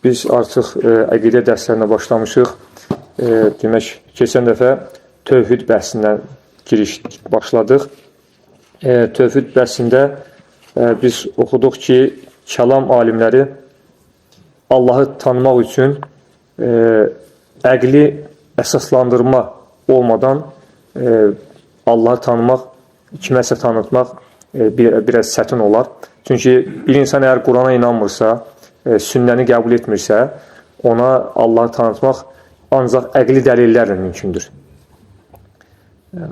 Biz artıq əqidə dərslərinə başlamışıq. Demək, keçən dəfə tövhid bəhsindən başladıq. Tövhid bəhsində biz oxuduq ki, kəlam alimləri Allahı tanımaq üçün əqli əsaslandırma olmadan Allahı tanımaq, kiməsə tanıtmaq biraz çətin olar. Çünki bir insan əgər Qurana inanmırsa, sünnəni qəbul etmirsə, ona Allahı tanıtmaq ancaq əqli dəlillərlə mümkündür.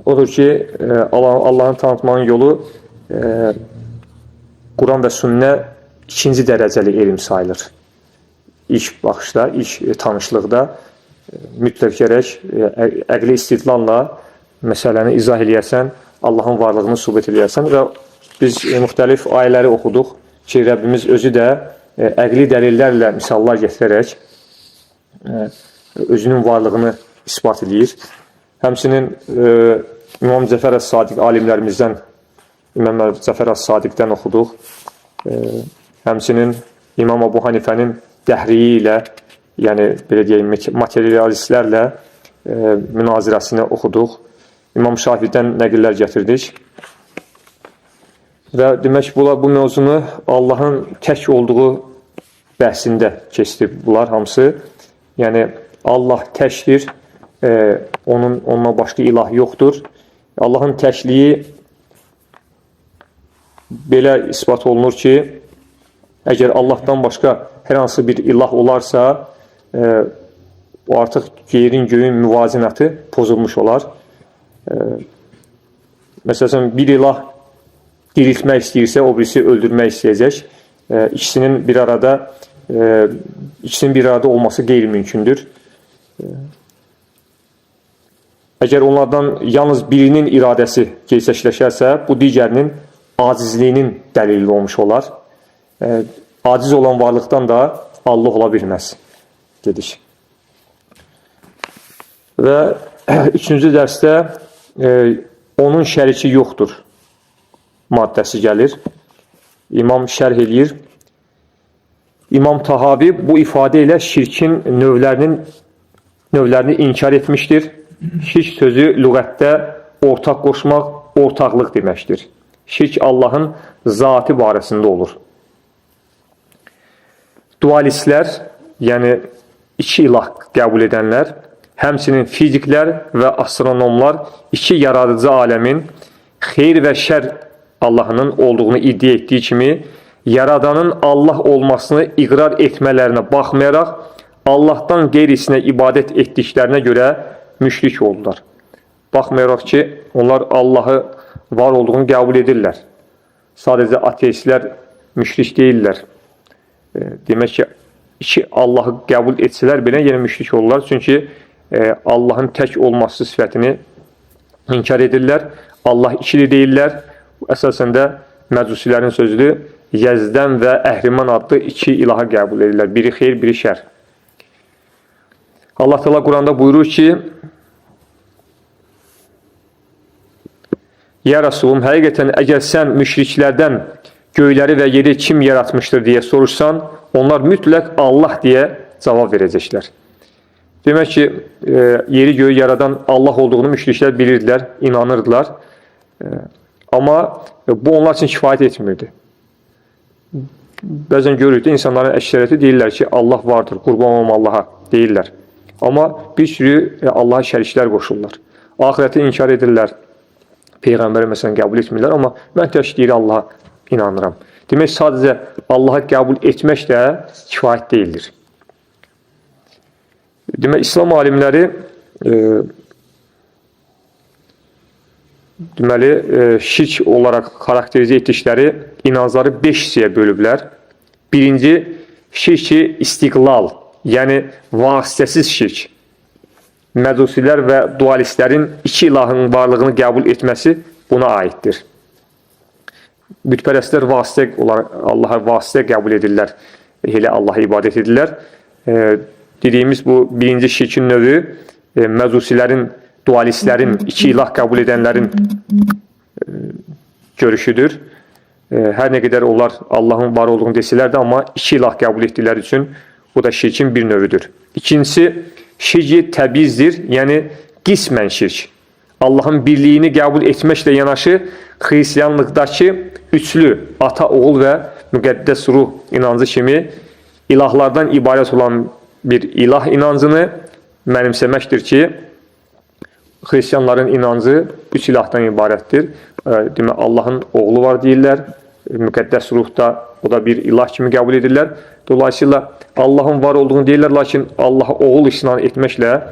Odur ki, Allahın tanıtmanın yolu Quran və sünnə ikinci dərəcəli elm sayılır. İlk baxışda, ilk tanışlıqda mütləq gərək əqli istidlalla məsələni izah eləyəsən, Allahın varlığını sübut eləyəsən və biz müxtəlif ayələri oxuduq ki, Rəbbimiz özü də əqli dəlillərlə misallar gətirərək özünün varlığını ispat edir. Həmçinin İmam Cəfər Əs-Sadiq alimlərimizdən İmam Cəfər Əs-Sadiqdən oxuduq. Həmçinin İmam Əbu Hanifənin dəhriyi ilə, yəni belə deyək, materialistlərlə münazirəsini oxuduq. İmam Şafiidən nəqillər gətirdik. Və demək, bu mövzunu Allahın tək olduğu bəhsində keçdi bunlar hamısı. Yəni, Allah təkdir, onunla başqa ilah yoxdur. Allahın təkliyi belə ispat olunur ki, əgər Allahdan başqa hər hansı bir ilah olarsa, o artıq yerin göyün müvazinatı pozulmuş olar. Məsələn, bir ilah diriltmək istəyirsə, o birisi öldürmək istəyəcək. İkisinin bir arada olması qeyri-mümkündür. Əgər onlardan yalnız birinin iradəsi gerçəkləşərsə, bu digərinin acizliyinin dəlili olmuş olar. Aciz olan varlıqdan da Allah ola bilməz, dedik. Və üçüncü dərsdə onun şəriki yoxdur maddəsi gəlir. İmam şərh eləyir. İmam Tahavi bu ifadə ilə şirkin növlərini inkar etmişdir. Şirk sözü lüğətdə ortaq qoşmaq, ortaqlıq deməkdir. Şirk Allahın zatı barəsində olur. Dualistlər, yəni iki ilah qəbul edənlər, həmçinin fiziklər və astronomlar iki yaradıcı aləmin xeyr və şər Allahının olduğunu iddia etdiyi kimi, yaradanın Allah olmasını iqrar etmələrinə baxmayaraq, Allahdan qeyrisinə ibadət etdiklərinə görə müşrik oldular. Baxmayaraq ki, onlar Allahı var olduğunu qəbul edirlər. Sadəcə ateistlər müşrik deyirlər. Demək ki, iki Allahı qəbul etsələr belə yenə müşrik olurlar. Çünki Allahın tək olması sifətini inkar edirlər. Allah ikidir deyirlər. Əsasən də məcusilərin sözüdür. Yəzdən və Əhriman adlı iki ilaha qəbul edirlər. Biri xeyr, biri şər. Allah Teala Quranda buyurur ki, Ya Rasulum, həqiqətən əgər sən müşriklərdən göyləri və yeri kim yaratmışdır deyə soruşsan, onlar mütləq Allah deyə cavab verəcəklər. Demək ki, yeri göyü yaradan Allah olduğunu müşriklər bilirdilər, inanırdılar. Amma bu onlar üçün kifayət etmirdi. Bəzən görürük, insanların əksəriyyəti deyirlər ki, Allah vardır, qurban olmam Allaha deyirlər. Amma bir sürü Allaha şəriklər qoşurlar. Ahirəti inkar edirlər. Peyğəmbəri məsələn qəbul etmirlər, amma mən tək deyir Allaha inanıram. Demək, sadəcə Allaha qəbul etmək də kifayət deyildir. Demək, İslam alimləri deməli, şirk olaraq xarakterizə etdikləri inancları 5 hissəyə bölüblər. Birinci, şirki istiqlal, yəni vasitəsiz şirk. Məcusilər və dualistlərin iki ilahın varlığını qəbul etməsi buna aiddir. Bütpərəstlər vasitə olaraq Allaha vasitə qəbul edirlər, elə Allaha ibadət edirlər. Dediyimiz bu birinci şirkin növü məcusilərin, dualistlərin, iki ilah qəbul edənlərin görüşüdür. Hər nə qədər onlar Allahın var olduğunu desələr də, amma iki ilah qəbul etdikləri üçün Bu da şirkin bir növüdür. İkincisi, şirk təbizdir, yəni qismən şirk. Allahın birliyini qəbul etməklə yanaşı, xristiyanlıqdakı üçlü ata, oğul və müqəddəs ruh inancı kimi ilahlardan ibarət olan bir ilah inancını mənimsəməkdir ki, xristiyanların inancı üç ilahdan ibarətdir. Demək, Allahın oğlu var deyirlər, müqəddəs ruhda o da bir ilah kimi qəbul edirlər. Dolayısıyla Allahın var olduğunu deyirlər, lakin Allaha oğul isnad etməklə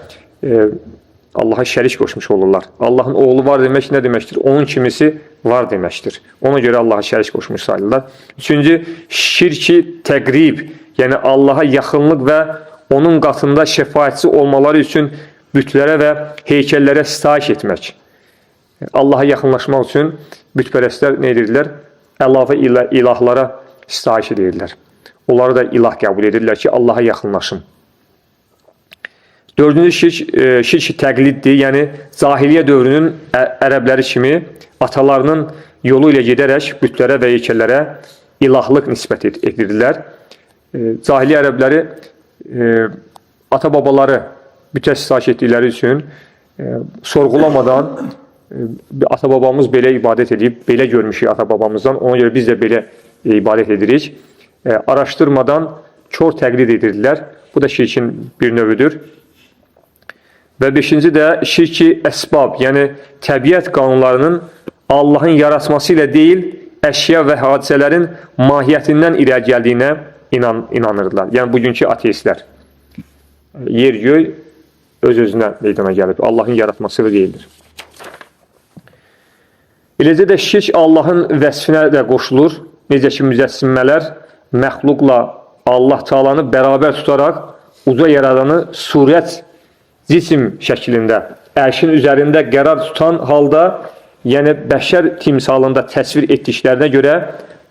Allaha şərik qoşmuş olurlar. Allahın oğlu var demək nə deməkdir? Onun kimisi var deməkdir. Ona görə Allaha şərik qoşmuş sayılırlar. Üçüncü, şirki təqrib, yəni Allaha yaxınlıq və onun qatında şəfaətçi olmaları üçün bütlərə və heykəllərə sitayiş etmək. Allaha yaxınlaşmaq üçün bütpərəstlər nə edirlər? Əlavə ilahlara sitayiş edirlər. Onları da ilah qəbul edirlər ki, Allaha yaxınlaşın. Dördüncü şirk təqliddir, yəni cahiliyyə dövrünün ərəbləri kimi atalarının yolu ilə gedərək bütlərə və heykəllərə ilahlıq nisbət edirlər. Cahiliyyə ərəbləri ata-babaları bütə sitayiş etdikləri üçün sorğulamadan ata-babamız belə ibadət edib, belə görmüşük ata-babamızdan, ona görə biz də belə ibadət edirik. Araşdırmadan kör təqlid edirlər. Bu da şirkin bir növüdür. Və beşinci də şirki əsbab, yəni təbiət qanunlarının Allahın yaratması ilə deyil, əşya və hadisələrin mahiyyətindən irəli gəldiyinə inanırlar. Yəni, bugünkü ateistlər. Yer-göy öz-özünə meydana gəlib. Allahın yaratması ilə deyildir. Eləcə də şirk Allahın vəsfinə də qoşulur. Necə ki, mücəssimmələr məxluqla Allah Taalanı bərabər tutaraq uca yaradanı surət cisim şəklində, ərşin üzərində qərar tutan halda, yəni bəşər timsalında təsvir etdiklərinə görə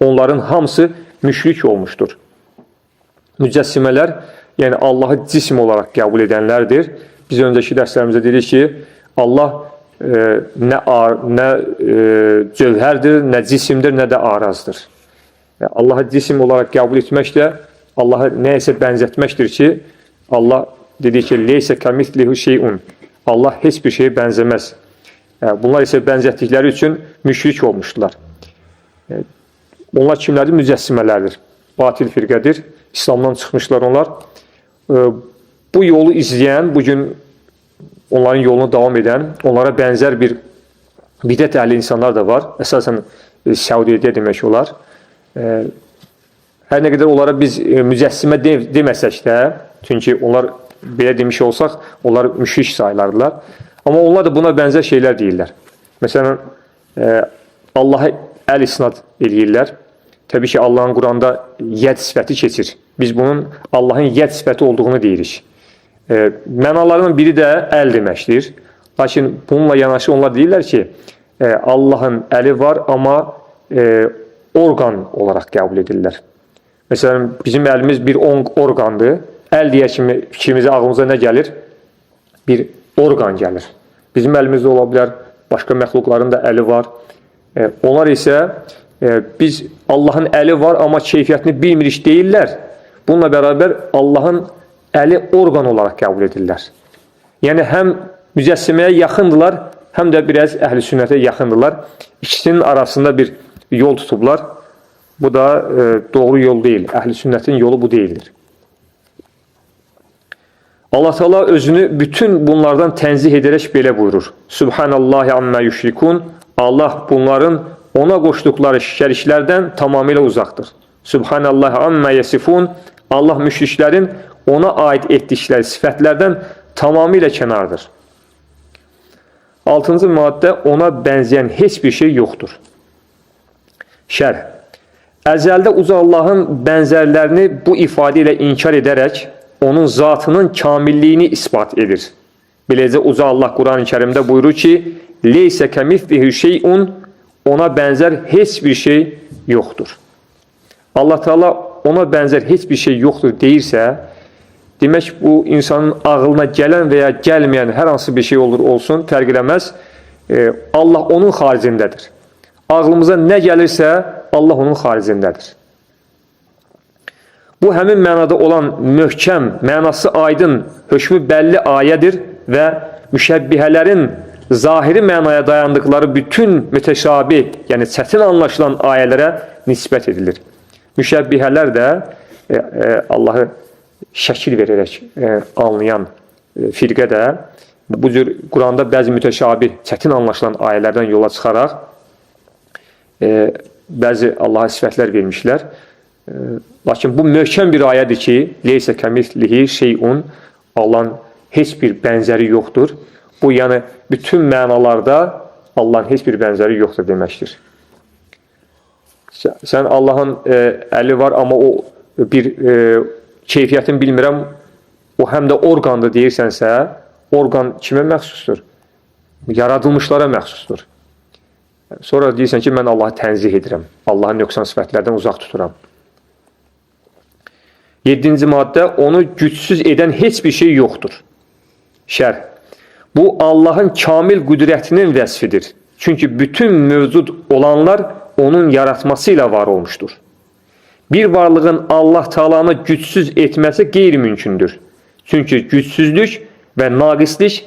onların hamısı müşrik olmuşdur. Mücəssimələr, yəni Allahı cisim olaraq qəbul edənlərdir. Biz öncəki dərslərimizdə dedik ki, Allah nə cövhərdir, nə cisimdir, nə də arazdır. Allahı cisim olaraq qəbul etməklə Allahı nəyəsə bənzətməkdir ki, Allah dedi ki, leysə kəmislihu şeyun. Allah heç bir şeyə bənzəməz. Bunlar isə bənzətdikləri üçün müşrik olmuşdular. Onlar kimlərdir? Mücəssimələrdir. Batil firqədir. İslamdan çıxmışlar onlar. Bu yolu izləyən, bugün onların yolunu davam edən, onlara bənzər bir bidət əhli insanlar da var. Əsasən Səudiyyədə demək olar. Hər nə qədər onlara biz mücəssimə deməsək də, çünki onlar belə demiş olsaq, onlar müşrik sayılardılar. Amma onlar da buna bənzər şeylər deyirlər. Məsələn, Allaha əl isnad edirlər. Təbii ki, Allahın Quranda yəd sifəti keçir. Biz bunun Allahın yəd sifəti olduğunu deyirik. Mənalarının biri də əl deməkdir. Lakin bununla yanaşı onlar deyirlər ki, Allahın əli var, amma orqan olaraq qəbul edirlər. Məsələn, bizim əlimiz bir orqandır. Əl deyə kimi fikrimizi ağlımıza nə gəlir? Bir orqan gəlir. Bizim əlimizdə ola bilər, başqa məxluqların da əli var. Onlar isə biz Allahın əli var, amma keyfiyyətini bilmirik deyirlər. Bununla bərabər Allahın əli orqan olaraq qəbul edirlər. Yəni, həm mücəssiməyə yaxındılar, həm də biraz əhl-i sünnətə yaxındılar. İkisinin arasında bir yol tutublar. Bu da doğru yol deyil. Əhl-i sünnətin yolu bu deyildir. Allah Teala özünü bütün bunlardan tənzih edərək belə buyurur. Subhanallahi amma yüşrikun. Allah bunların ona qoşduqları şəriklərdən tamamilə uzaqdır. Subhanallahi amma yasifun. Allah müşriklərin ona aid etdikləri sifətlərdən tamamilə kənardır. 6-cı maddə, ona bənzəyən heç bir şey yoxdur. Şərh. Əzəldə uca Allahın bənzərlərini bu ifadə ilə inkar edərək onun zatının kamilliyini isbat edir. Beləcə uca Allah Quran-ı Kərimdə buyurur ki, leysə kəmislihi şeyun, ona bənzər heç bir şey yoxdur. Allah Teala ona bənzər heç bir şey yoxdur deyirsə, demək bu insanın ağlına gələn və ya gəlməyən hər hansı bir şey olur olsun, fərq eləməz. Allah onun xaricindədir. Ağlımıza nə gəlirsə, Allah onun xaricindədir. Bu Bu həmin mənada olan möhkəm, mənası aydın, hökmü bəlli ayədir və müşəbbihələrin zahiri mənaya dayandıqları bütün mütəşabih, yəni çətin anlaşılan ayələrə nisbət edilir. Müşəbbihələr də Allahı şəkil verərək anlayan firqə də bu cür Quranda bəzi mütəşabih, çətin anlaşılan ayələrdən yola çıxaraq bəzi Allaha sifətlər vermişlər. Lakin bu möhkəm bir ayədir ki, leysə kəmislihi şeyun, Allahın heç bir bənzəri yoxdur. Bu, yəni, bütün mənalarda Allahın heç bir bənzəri yoxdur deməkdir. Sən Allahın əli var, amma o bir keyfiyyətini bilmirəm, o həm də orqandır deyirsənsə, orqan kimə məxsusdur? Yaradılmışlara məxsusdur. Sonra deyirsən ki, mən Allahı tənzih edirəm, Allahın nöqsan sifətlərdən uzaq tuturam. 7-ci maddə, onu gücsüz edən heç bir şey yoxdur. Şərh. Bu, Allahın kamil qüdrətinin vəsfidir. Çünki bütün mövcud olanlar onun yaratması ilə var olmuşdur. Bir varlığın Allah Taala'nı gücsüz etməsi qeyri-mümkündür. Çünki gücsüzlük və naqislik,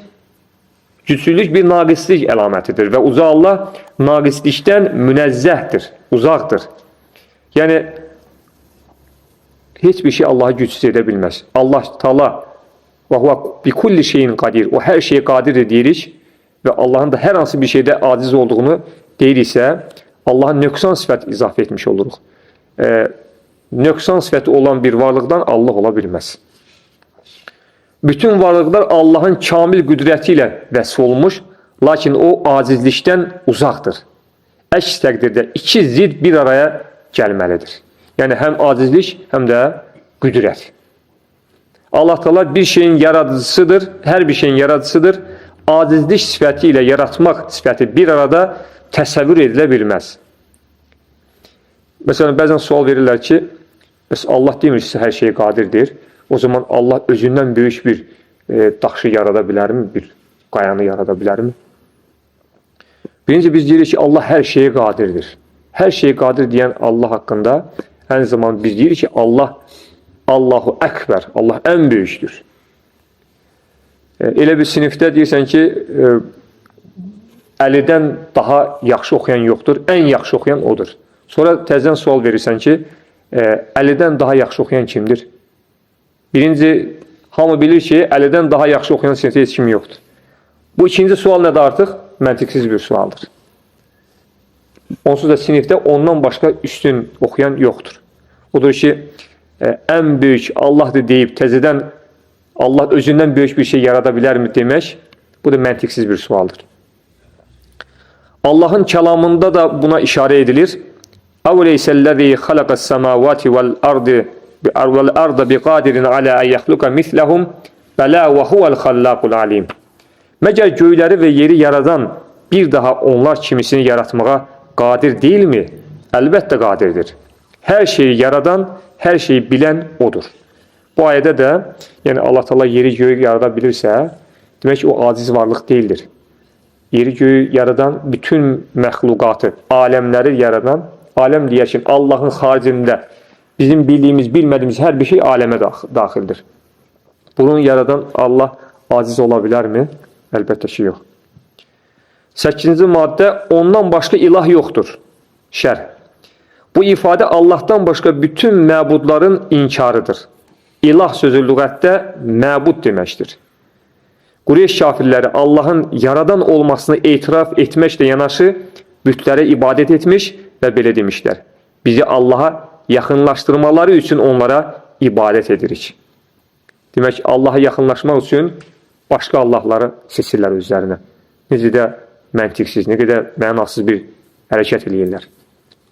gücsüzlük bir naqislik əlamətidir və uca Allah naqislikdən münəzzəhdir, uzaqdır. Yəni, heç bir şey Allahı gücsüz edə bilməz. Allah Taala və huve bi kulli şeyin qadir. O hər şeyə qadirdir deyirik və Allahın da hər hansı bir şeydə aciz olduğunu deyiriksə, Allahın nöqsan sifət izafə etmiş oluruq. Nöqsan sifəti olan bir varlıqdan Allah ola bilməz. Bütün varlıqlar Allahın kamil qüdrəti ilə vəsf olunmuş, lakin o acizlikdən uzaqdır. Əks təqdirdə iki zid bir araya gəlməlidir. Yəni, həm acizlik, həm də qüdrət. Allah Teala bir şeyin yaradıcısıdır, hər bir şeyin yaradıcısıdır. Acizlik sifəti ilə yaratmaq sifəti bir arada təsəvvür edilə bilməz. Məsələn, bəzən sual verirlər ki, Allah demirsə hər şeyə qadirdir. O zaman Allah özündən böyük bir daşı yarada bilərmi? Bir qayanı yarada bilərmi? Birinci biz deyirik ki, Allah hər şeyə qadirdir. Hər şeyə qadir deyən Allah haqqında hər zaman biz deyirik ki, Allahu Əkbər, Allah ən böyükdür. Elə bir sinifdə deyirsən ki, Əlidən daha yaxşı oxuyan yoxdur, ən yaxşı oxuyan odur. Sonra təzədən sual verirsən ki, Əlidən daha yaxşı oxuyan kimdir? Birinci, hamı bilir ki, Əlidən daha yaxşı oxuyan sinifdə heç kim yoxdur. Bu ikinci sual nədir artıq? Məntiqsiz bir sualdır. Onsuz da sinifdə ondan başqa üstün oxuyan yoxdur. Odur ki, ən böyük Allahdır deyib təzədən Allah özündən böyük bir şey yarada bilərmi demək, bu da məntiqsiz bir sualdır. Allahın kəlamında da buna işarə edilir. Əvləysəl-ləzi xalaqas-səmavati vəl-arda biqadirin alə ən yaxluqa misləhum bələ və huvəl-xallaqul alim. Məgər göyləri və yeri yaradan bir daha onlar kimisini yaratmağa qadir deyilmi? Əlbəttə qadirdir. Hər şeyi yaradan, hər şeyi bilən odur. Bu ayədə də, yəni Allah Teala yeri göyü yarada bilirsə, demək ki, o aciz varlıq deyildir. Yeri göyü yaradan, bütün məxluqatı, aləmləri yaradan, aləm deyək ki, Allahın xaricində bizim bildiyimiz, bilmədiyimiz hər bir şey aləmə daxildir. Bunu yaradan Allah aciz ola bilərmi? Əlbəttə ki, yox. 8-ci maddə, ondan başqa ilah yoxdur. Şərh. Bu ifadə Allahdan başqa bütün məbudların inkarıdır. İlah sözü lüğətdə məbud deməkdir. Qureyş kafirləri Allahın yaradan olmasını etiraf etməklə yanaşı, bütlərə ibadət etmiş və belə demişlər. Bizi Allaha yaxınlaşdırmaları üçün onlara ibadət edirik. Demək, Allaha yaxınlaşmaq üçün başqa Allahları seçirlər özlərinə. Necə də məntiqsiz, nə qədər mənasız bir hərəkət edirlər.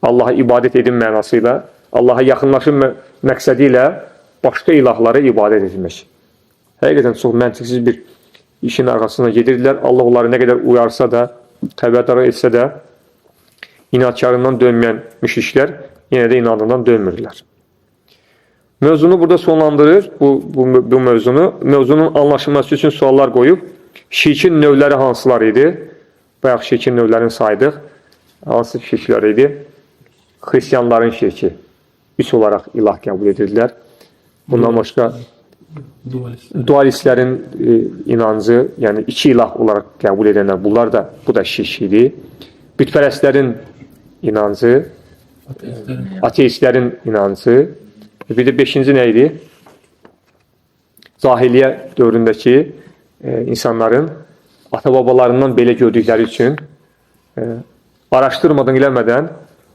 Allaha ibadət edin mənasıyla, Allaha yaxınlaşın məqsədi ilə başqa ilahlara ibadət etmək. Həqiqətən çox məntiqsiz bir işin arxasına gedirdilər. Allah onları nə qədər uyarsa da, xəbərdar etsə də, inadkarından dönməyən müşriklər yenə də inadından dönmürlər. Mövzunu burada sonlandırır, bu mövzunu. Mövzunun anlaşılması üçün suallar qoyub, şirkin növləri hansılar idi? Bayaq şirkin növlərini saydıq. Hansı şirklər idi? Xristiyanların şirki. Üç olaraq ilah qəbul edirdilər. Bundan başqa dualistlərin inancı, yəni iki ilah olaraq qəbul edənlər, bunlar da, bu da şirkdir. Bütpərəstlərin inancı, ateistlərin inancı. Bir də beşinci nə idi? Cahiliyyə dövründəki insanların ata-babalarından belə gördükləri üçün araşdırmadan, eləmədən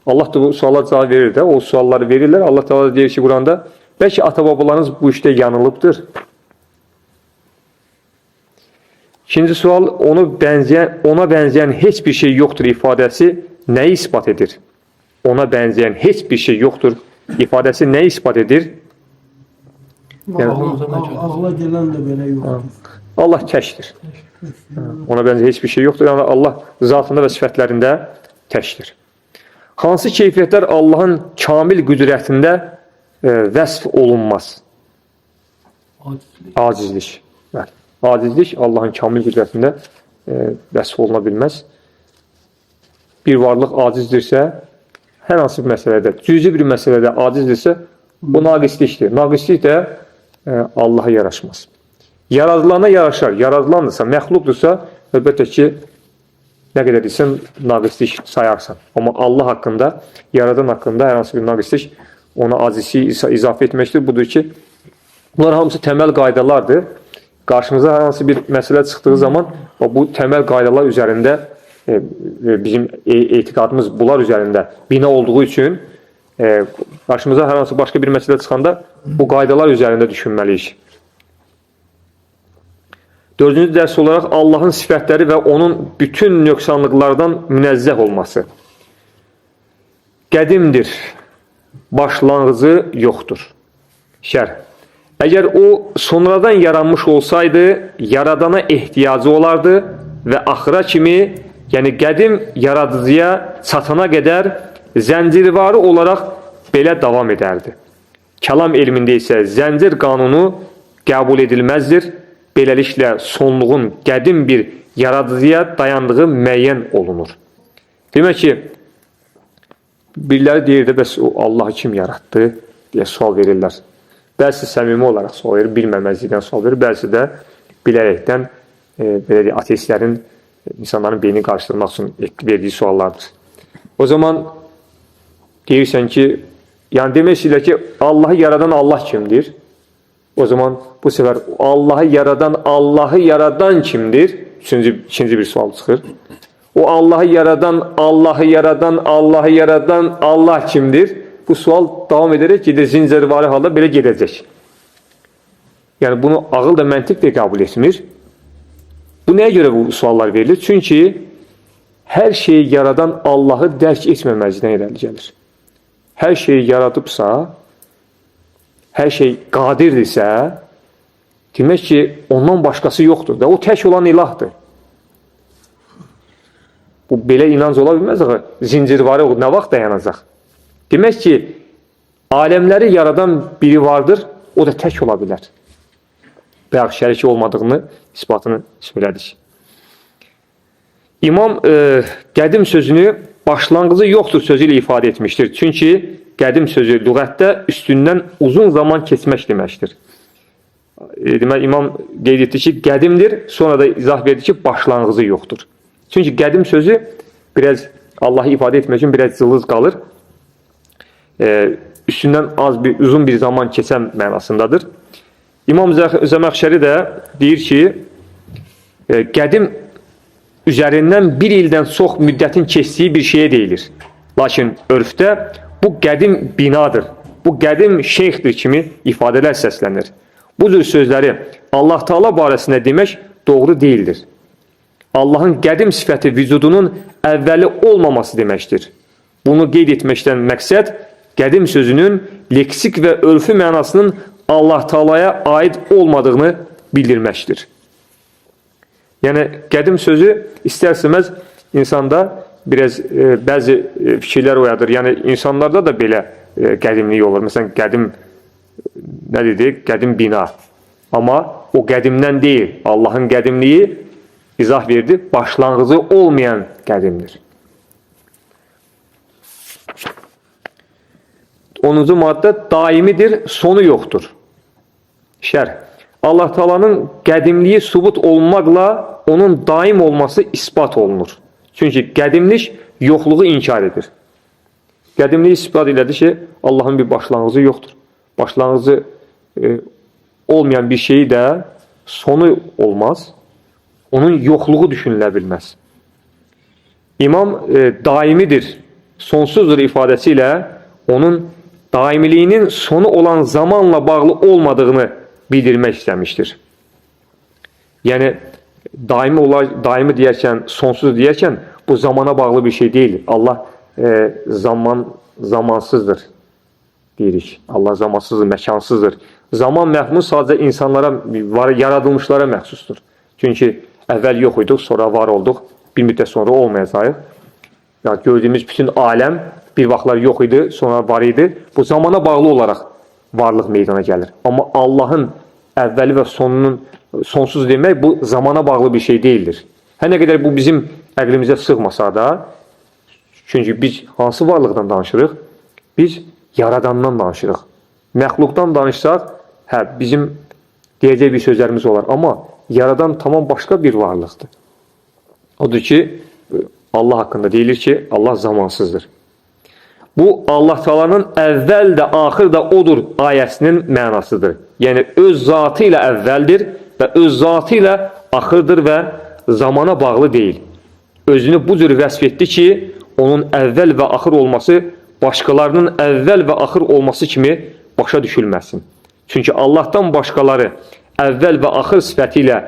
Allah da bu suallara cavab verir də, o sualları verirlər. Allah da deyir ki, Quranda, bəlkə ata-babalarınız bu işdə yanılıbdır. İkinci sual, ona bənzəyən heç bir şey yoxdur ifadəsi nəyi ispat edir? Ona bənzəyən heç bir şey yoxdur ifadəsi nəyi ispat edir? Ağla gələn də belə yoxdur. Allah təkdir. Ona bənzəyən heç bir şey yoxdur. Yəni Allah zatında və sifətlərində təkdir. Hansı keyfiyyətlər Allahın kamil qüdrətində vəsf olunmaz? Acizlik. Acizlik Allahın kamil qüdrətində vəsf oluna bilməz. Bir varlıq acizdirsə, hər hansı bir məsələdə, cüzi bir məsələdə acizdirsə, bu naqislikdir. Naqislik də Allaha yaraşmaz. Yaradılana yaraşar. Yaradılandırsa, məxluqdursa, əlbəttə ki, nə qədər desən, naqislik sayarsan. Amma Allah haqqında, yaradan haqqında hər hansı bir naqislik ona acizliyi izafə etməkdir. Budur ki, bunlar hamısı təməl qaydalardır. Qarşımıza hər hansı bir məsələ çıxdığı zaman bu təməl qaydalar üzərində bizim etiqadımız bunlar üzərində bina olduğu üçün qarşımıza hər hansı başqa bir məsələ çıxanda bu qaydalar üzərində düşünməliyik. Dördüncü dərs olaraq Allahın sifətləri və onun bütün nöqsanlıqlardan münəzzəh olması. Qədimdir, başlanğıcı yoxdur. Şərh. Əgər o sonradan yaranmış olsaydı, yaradana ehtiyacı olardı və axıra kimi, yəni qədim yaradıcıya çatana qədər zəncirvarı olaraq belə davam edərdi. Kəlam elmində isə zəncir qanunu qəbul edilməzdir. Beləliklə, sonluğun qədim bir yaradıcıya dayandığı müəyyən olunur. Demək ki, biriləri deyir də, bəs o Allahı kim yaratdı deyə sual verirlər. Bəzi səmimi olaraq sual verir, bilməməzlikdən sual verir, bəzi də bilərəkdən ateistlərin, insanların beynini qarşıdırmaq üçün verdiyi suallardır. O zaman deyirsən ki, yəni demək istəyirlər ki, Allahı yaradan Allah kimdir? O zaman bu sefer Allahı yaradan kimdir? İkinci bir sual çıxır. O Allahı yaradan Allah kimdir? Bu sual davam ederek gedir, zincirvari halda belə gedəcək. Yəni bunu ağıl da məntiq də qəbul etmir. Bu nəyə görə bu suallar verilir? Çünki hər şeyi yaradan Allahı dərk etməməzlikdən irəli gəlir. Hər şeyi yaradıbsa, hər şey qadirdirsə, demək ki, ondan başqası yoxdur da, o tək olan ilahdır. Bu, belə inanc ola bilməz, zincirvari nə vaxt dayanacaq? Demək ki, aləmləri yaradan biri vardır, o da tək ola bilər. Və yaxud şəriki olmadığını, isbatını söylədik. İmam qədim sözünü başlanğıcı yoxdur sözü ilə ifadə etmişdir. Çünki qədim sözü lüğətdə üstündən uzun zaman keçmək deməkdir. Demək, İmam qeyd etdi ki, qədimdir, sonra da izah verdi ki, başlanğıcı yoxdur. Çünki qədim sözü biraz Allahı ifadə etmək üçün biraz cılız qalır. Üstündən uzun bir zaman keçən mənasındadır. İmam Zəməxşəri də deyir ki, qədim üzərindən bir ildən çox müddətin keçdiyi bir şeyə deyilir. Lakin örfdə bu qədim binadır, bu qədim şeyxdir kimi ifadələr səslənir. Bu cür sözləri Allah Taala barəsində demək doğru deyildir. Allahın qədim sifəti vücudunun əvvəli olmaması deməkdir. Bunu qeyd etməkdən məqsəd qədim sözünün leksik və örfü mənasının Allah Taalaya aid olmadığını bildirməkdir. Yəni, qədim sözü istər-istəməz insanda biraz bəzi fikirlər oyadır. Yəni, insanlarda da belə qədimlik olur. Məsələn, qədim, nə dedik? Qədim bina. Amma o qədimdən deyil. Allahın qədimliyi izah verdi, başlanğıcı olmayan qədimdir. 10-cu maddə daimidir, sonu yoxdur. Şərh. Allah Taala'nın qədimliyi sübut olmaqla onun daim olması isbat olunur. Çünki qədimlik yoxluğu inkar edir. Qədimliyi isbat elədi ki, Allahın bir başlanğıcı yoxdur. Başlanğıcı olmayan bir şeyi də sonu olmaz. Onun yoxluğu düşünülə bilməz. İmam daimidir, sonsuzdur ifadəsi ilə onun daimiliyinin sonu olan zamanla bağlı olmadığını bildirmək istəmişdir. Yəni, daimi deyərkən, sonsuz deyərkən bu zamana bağlı bir şey deyil. Allah zamansızdır deyirik. Allah zamansızdır, məkansızdır. Zaman məhmud sadəcə insanlara, yaradılmışlara məxsusdur. Çünki əvvəl yox idik, sonra var olduq, bir müddət sonra olmayacaq. Yəni, gördüyümüz bütün aləm bir vaxtlar yox idi, sonra var idi. Bu zamana bağlı olaraq varlıq meydana gəlir. Amma Allahın əvvəli və sonunun sonsuz demək bu zamana bağlı bir şey deyildir. Hər nə qədər bu bizim əqlimizə sığmasa da, çünki biz hansı varlıqdan danışırıq? Biz yaradandan danışırıq. Məxluqdan danışsaq, bizim deyəcək bir sözlərimiz olar. Amma yaradan tamam başqa bir varlıqdır. Odur ki, Allah haqqında deyilir ki, Allah zamansızdır. Bu, Allah Taala'nın əvvəl də, axır da odur ayəsinin mənasıdır. Yəni, öz zatı ilə əvvəldir və öz zatı ilə axırdır və zamana bağlı deyil. Özünü bu cür vəsf etdi ki, onun əvvəl və axır olması başqalarının əvvəl və axır olması kimi başa düşülməsin. Çünki Allahdan başqaları əvvəl və axır sifəti ilə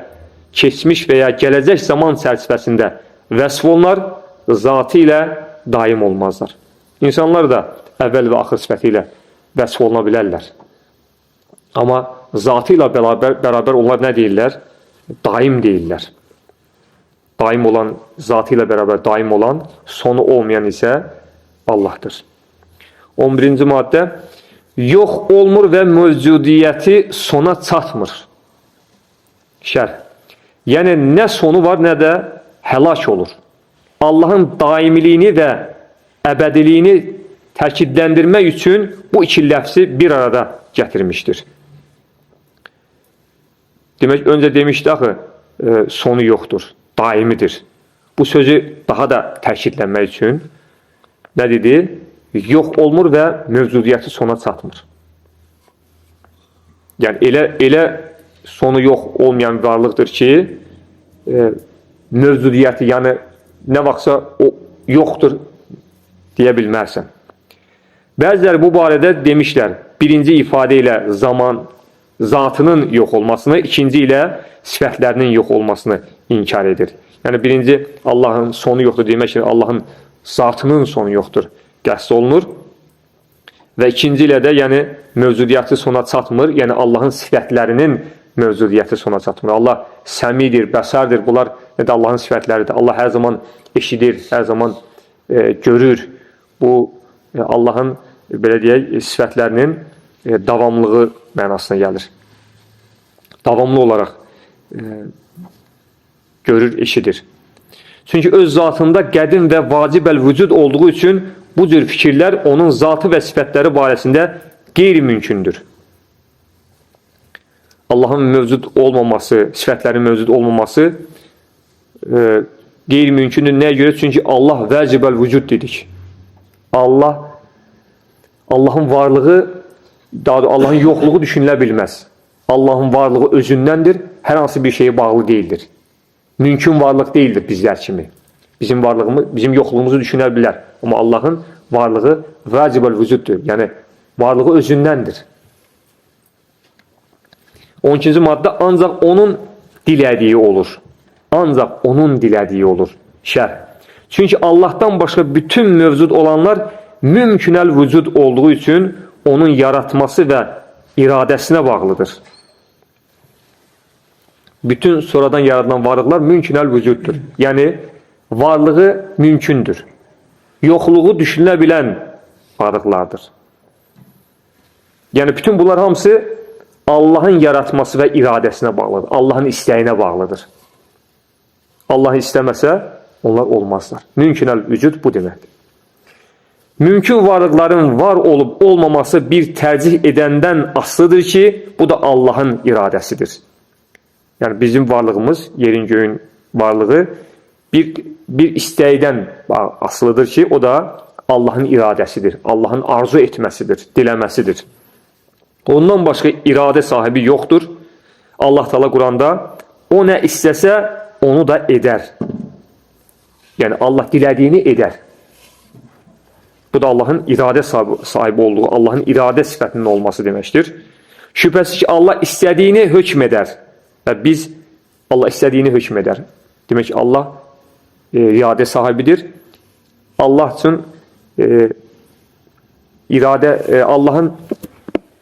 keçmiş və ya gələcək zaman çərçivəsində vəsf olunar, zatı ilə daim olmazlar. İnsanlar da əvvəl və axır sifəti ilə vəsf oluna bilərlər. Amma zatı ilə bərabər onlar nə deyirlər? Daim deyirlər. Daim olan, zatı ilə bərabər daim olan, sonu olmayan isə Allahdır. 11-ci maddə, yox olmur və mövcudiyyəti sona çatmır. Şərh. Yəni, nə sonu var, nə də həlak olur. Allahın daimiliyini və əbədiliyini təkidləndirmək üçün bu iki ləfzi bir arada gətirmişdir. Demək, öncə demişdi, axı, sonu yoxdur, daimidir. Bu sözü daha da təkidlənmək üçün nə dedi? Yox olmur və mövcudiyyəti sona çatmır. Yəni, elə sonu yox olmayan varlıqdır ki, mövcudiyyəti, yəni nə vaxtsa o yoxdur deyə bilmərsən. Bəziləri bu barədə demişlər, birinci ifadə ilə zaman zatının yox olmasını, ikinci ilə sifətlərinin yox olmasını inkar edir. Yəni, birinci Allahın sonu yoxdur demək ki, Allahın zatının sonu yoxdur qəsd olunur. Və ikinci ilə də, yəni, mövcudiyyəti sona çatmır, yəni Allahın sifətlərinin mövcudiyyəti sona çatmır. Allah səmidir, bəsardır, bunlar nə də Allahın sifətləridir. Allah hər zaman eşidir, hər zaman görür. Bu, Allahın, belə deyək, sifətlərinin davamlığı mənasına gəlir. Davamlı olaraq görür, eşidir. Çünki öz zatında qədim və vacibəl vücud olduğu üçün bu cür fikirlər onun zatı və sifətləri barəsində qeyri-mümkündür. Allahın mövcud olmaması, sifətlərin mövcud olmaması qeyri-mümkündür. Nəyə görə? Çünki Allah vəcibəl vücud dedik. Allahın varlığı, Allahın yoxluğu düşünülə bilməz. Allahın varlığı özündəndir, hər hansı bir şeyə bağlı deyildir. Mümkün varlıq deyildir bizlər kimi. Bizim yoxluğumuzu düşünə bilər. Amma Allahın varlığı vəcibəl vücuddur. Yəni, varlığı özündəndir. 12-ci maddə, ancaq onun dilədiyi olur. Ancaq onun dilədiyi olur. Şərh. Çünki Allahdan başqa bütün mövcud olanlar mümkünəl vücud olduğu üçün onun yaratması və iradəsinə bağlıdır. Bütün sonradan yaradılan varlıqlar mümkünəl vücuddur. Yəni, varlığı mümkündür. Yoxluğu düşünülə bilən varlıqlardır. Yəni, bütün bunlar hamısı Allahın yaratması və iradəsinə bağlıdır. Allahın istəyinə bağlıdır. Allah istəməsə, onlar olmazlar. Mümkünəl vücud bu deməkdir. mümkün varlıkların var olup olmaması bir tercih edenden aslıdır ki, bu da Allah'ın iradesidir. Yani bizim varlığımız, yerin göğün varlığı bir isteğden asılıdır ki, o da Allah'ın iradesidir. Allah'ın arzu etmesidir, dilemesidir. Ondan başka irade sahibi yoktur. Allah Teala Kur'an'da o ne istese onu da eder. Yani Allah dilediğini eder. Bu da Allah'ın irade sahibi olduğu, Allah'ın irade sıfatının olması demektir. Şüphesiz ki Allah istediğini hükmeder. Yani Allah istediğini hükmeder. Demek ki Allah irade sahibidir. Allah için Allah'ın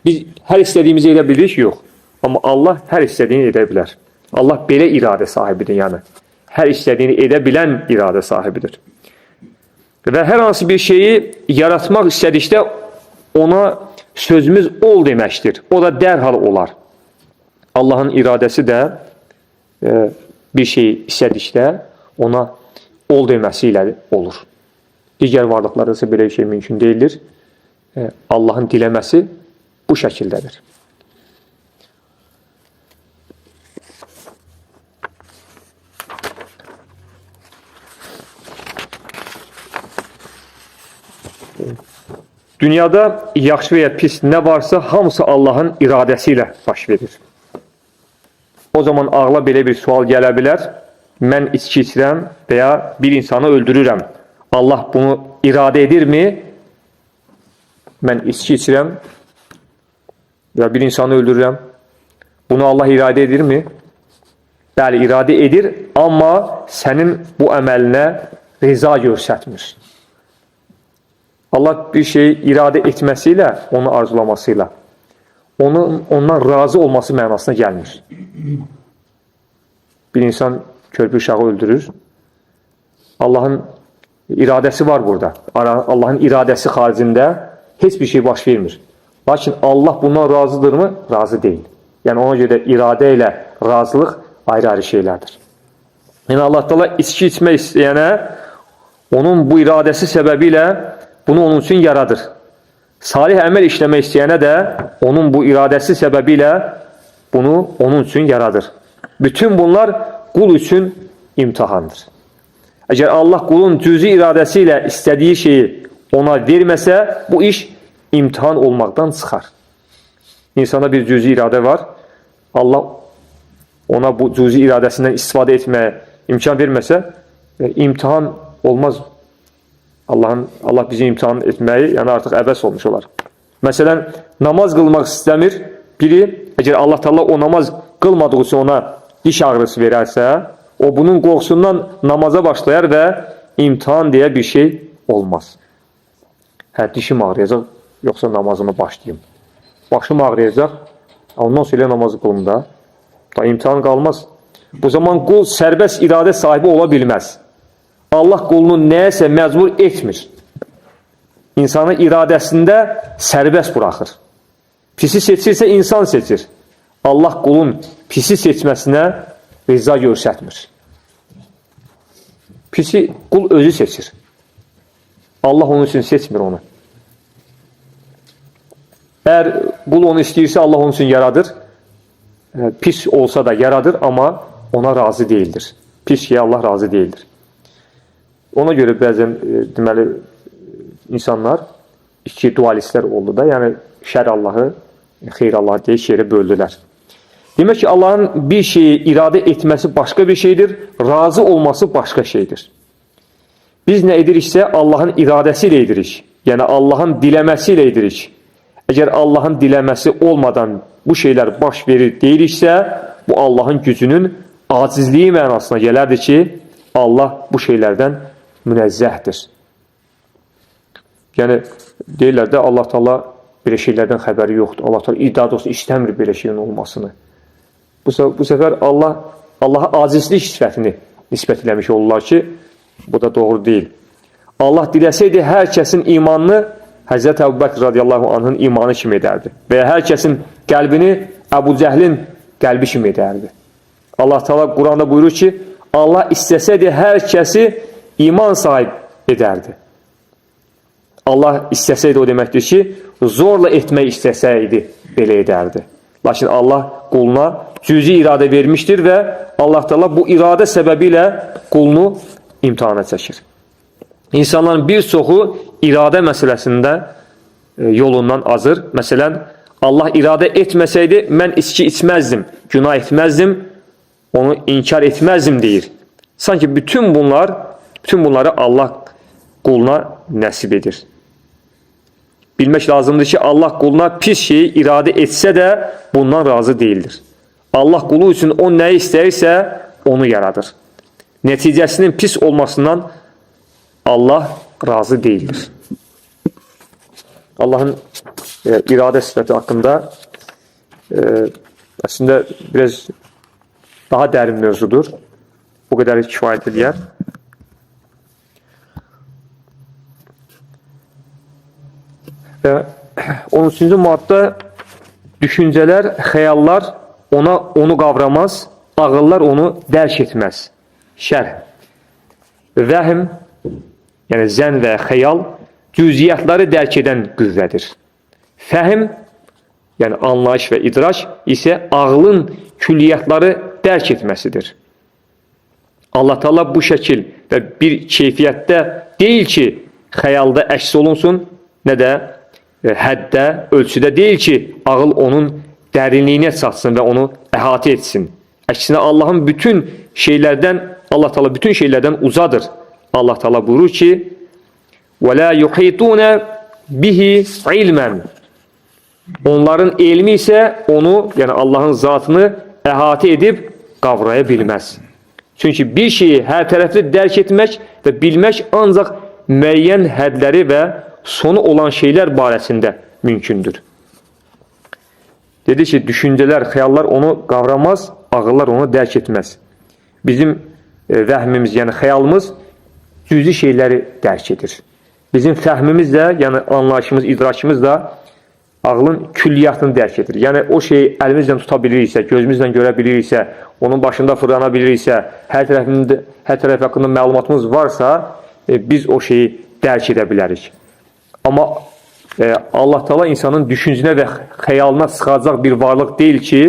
biz her istediğimizi edebiliriz, yok. Ama Allah her istediğini edebilir. Allah belə irade sahibidir yani. Her istediğini edebilen irade sahibidir. Ve her hansı bir şeyi yaratmak istedikdə ona sözümüz ol deməkdir. O da dərhal olar. Allah'ın iradesi də bir şey istedikdə ona ol deməsiyle olur. Digər varlıqlarda ise belə bir şey mümkün değildir. Allah'ın diləməsi bu şəkildədir. Dünyada yaxşı veya pis ne varsa hamısı Allah'ın iradesiyle baş verir. O zaman ağla belə bir sual gələ bilər. Mən içki içirəm veya bir insanı öldürürəm. Allah bunu irade edirmi? Mən içki içirəm veya bir insanı öldürürəm. Bunu Allah irade edirmi? Bəli, irade edir, amma sənin bu əməlinə rıza göstərmir. Allah bir şeyi irade etmesiyle, onu arzulamasıyla, ondan razı olması mənasına gəlmir. Bir insan körpü uşağı öldürür. Allah'ın iradesi var burada. Allah'ın iradesi haricinde hiçbir şey baş vermir. Lakin Allah bundan razıdır mı? Razı değil. Yani ona göre irade ile razılık ayrı-ayrı şeylerdir. Yani Allah Teala içki içmek isteyene onun bu iradesi sebebiyle bunu onun için yaradır. Salih əməl işlemek isteyene de onun bu iradesi sebebiyle bunu onun için yaradır. Bütün bunlar kul için imtihandır. Eğer Allah kulun cüzi iradesiyle istediği şeyi ona vermese bu iş imtihan olmaktan çıkar. İnsanda bir cüzi irade var. Allah ona bu cüzi iradesinden istifade etmeye imkan vermese imtihan olmaz. Allah bizi imtihan etmeyi yani artık əbəs olmuş olar. Mesela namaz kılmak istəmir. Biri eğer Allah Teala o namaz kılmadığı için ona diş ağrısı vererse o bunun korkusundan namaza başlayar ve imtihan diye bir şey olmaz. Dişim ağrıyacak yoksa namazıma başlayayım. Başım ağrıyacak ondan sonra namazı kılım da imtihan kalmaz. Bu zaman kul serbest irade sahibi olabilmez. Allah kulunu nəyəsə məcbur etmir. İnsanı iradesinde serbest bırakır. Pisi seçirse insan seçir. Allah kulun pisi seçmesine rıza göstərmir. Pisi kul özü seçir. Allah onun için seçmir onu. Eğer kul onu istəyirsə Allah onun için yaradır. Pis olsa da yaradır ama ona razı değildir. Pis ki Allah razı değildir. Ona göre bəzən deməli insanlar iki dualistler oldu da, yani şər Allahı, xeyr Allahı diye şeye böldüler. Demek ki Allah'ın bir şeyi irade etmesi başka bir şeydir, razı olması başka şeydir. Biz ne ediriksə Allah'ın iradesiyle edirik. Yani Allah'ın dilemesiyle edirik. Eğer Allah'ın dilemesi olmadan bu şeyler baş verir deyiriksə, bu Allah'ın gücünün acizliği mənasına gələrdir ki, Allah bu şeylerden münezzehtir. Yani deyirlər də Allah Teala belə şeylerden xəbəri yoxdur. Allah Teala daha doğrusu istəmir belə şeyin olmasını. Bu sefer Allah'a acizlik sifətini nisbət eləmiş olurlar ki, bu da doğru değil. Allah diləsəydi hər kəsin imanını Həzrət Əbu Bəkr radiyallahu anh'ın imanı kimi edərdi. Və ya hər kəsin qəlbini Əbu Cəhlin qəlbi kimi edərdi. Allah Teala Quranda buyurur ki, Allah istəsəydi hər kəsi iman sahib edərdi. Allah istəsəydi o deməkdir ki, zorla etmək istəsəydi belə edərdi. Lakin Allah quluna cüzi iradə vermişdir və Allah Teala bu iradə səbəbi ilə qulunu imtihana çəkir. İnsanların bir çoxu iradə məsələsində yolundan azır. Məsələn, Allah iradə etməsəydi, mən içki içməzdim, günah etməzdim, onu inkar etməzdim deyir. Sanki bütün bunları Allah quluna nəsib edir. Bilmək lazımdır ki, Allah quluna pis şeyi iradə etsə də bundan razı deyildir. Allah qulu üçün o nəyi istəyirsə onu yaradır. Nəticəsinin pis olmasından Allah razı deyildir. Allahın iradə sifəti haqqında əslində biraz daha dərin mövzudur. Bu qədər kifayət edər. 13-cü maddə düşüncələr, xəyallar onu qavramaz, ağıllar onu dərk etməz. Şərh. Vəhm, yəni zən və xəyal cüziyyətləri dərk edən qüvvədir. Fəhm, yəni anlayış və idraç isə ağlın külliyyatları dərk etməsidir. Allah Teala bu şəkil və bir keyfiyyətdə deyil ki, xəyalda əks olunsun, nə də həddə, ölçüdə deyil ki, ağıl onun dərinliyinə çatsın və onu əhatə etsin. Əksinə Allahın Allah Teala bütün şeylərdən uzadır. Allah Teala buyurur ki: "Və la yuhituna bihi ilmen." Onların elmi isə onu, yəni Allahın zatını əhatə edib qavraya bilməz. Çünki bir şeyi hər tərəfli dərk etmək və bilmək ancaq müəyyən hədləri və sonu olan şeylər barəsində mümkündür. Dedi ki, düşüncələr, xəyallar onu qavramaz, ağıllar onu dərk etməz. Bizim vəhmimiz, yəni xəyalımız cüzi şeyləri dərk edir. Bizim fəhmimiz də, yəni anlayışımız, idrakımız da ağlın külliyyatını dərk edir. Yəni o şeyi əlimizlə tuta biliriksə, gözümüzlə görə biliriksə, onun başında fırlana biliriksə, hər tərəf haqqında məlumatımız varsa, biz o şeyi dərk edə bilərik. Amma Allah Teala insanın düşüncünə və xəyalına sıxacaq bir varlıq deyil ki,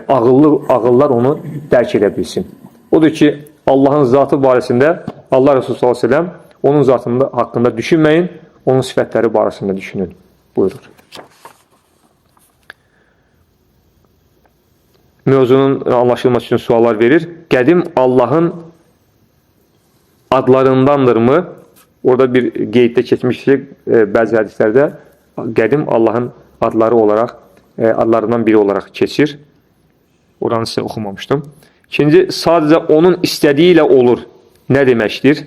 ağıllar onu dərk edə bilsin. Odur ki, Allahın zatı barəsində Allah Resulü s.ə.v onun zatında haqqında düşünməyin, onun sifətləri barəsində düşünün. Buyurur. Mövzunun anlaşılması üçün suallar verir. Qədim Allahın adlarındandırmı? Orada bir qeyddə keçmişdik bəzi hədislərdə qədim Allahın adları olaraq, adlarından biri olaraq keçir. Oranı sizə oxumamışdım. İkinci, sadəcə onun istədiyi ilə olur. Nə deməkdir?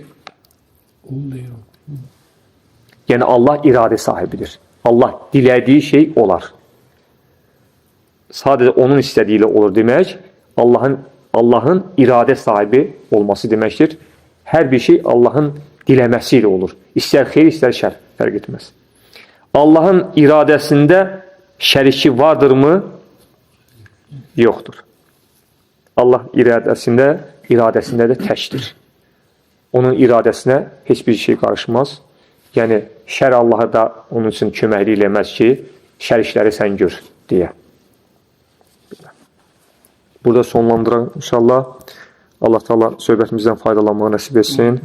Yəni Allah iradə sahibidir. Allah dilədiyi şey olar. Sadəcə onun istədiyi ilə olur demək, Allahın iradə sahibi olması deməkdir. Hər bir şey Allahın diləməsi ilə olur. İstər xeyir, istər şər, fərq etməz. Allahın iradəsində şəriki vardırmı? Yoxdur. Allah iradəsində də təkdir. Onun iradəsinə heç bir şey qarışmaz. Yəni, şər Allah'a da onun üçün köməkli eləməz ki, şər işləri sən gör, deyə. Burada sonlandıraq inşallah. Allah Teala söhbətimizdən faydalanmağı nəsib etsin.